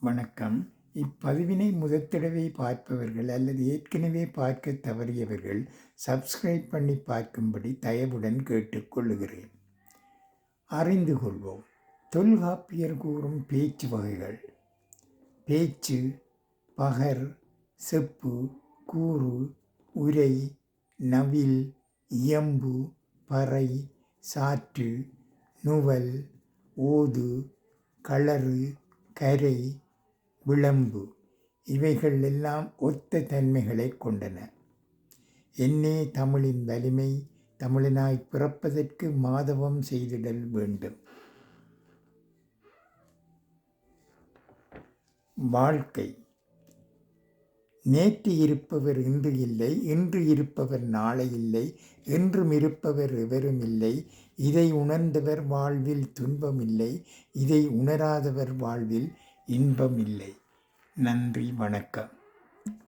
வணக்கம். இப்பதிவினை முதற்தடவை பார்ப்பவர்கள் அல்லது ஏற்கனவே பார்க்க தவறியவர்கள் சப்ஸ்கிரைப் பண்ணி பார்க்கும்படி தயவுடன் கேட்டுக்கொள்ளுகிறேன். அறிந்து கொள்வோம். தொல்காப்பியர் கூறும் பேச்சு வகைகள். பேச்சு, பகர், செப்பு, கூறு, உரை, நவில், இயம்பு, பறை, சாற்று, நுவல், ஓது, களறு, கரை, விளம்பு இவைகள் எல்லாம் ஒத்த தன்மைகளை கொண்டன. என்னே தமிழின் வலிமை, தமிழனாய் பிறப்பதற்கு மாதவம் செய்திடல் வேண்டும். வாழ்க்கை. நேற்று இருப்பவர் இன்று இல்லை, இன்று இருப்பவர் நாளை இல்லை, என்றும் இருப்பவர் எவரும் இல்லை. இதை உணர்ந்தவர் வாழ்வில் துன்பமில்லை, இதை உணராதவர் வாழ்வில் இன்பம் இல்லை. நன்றி, வணக்கம்.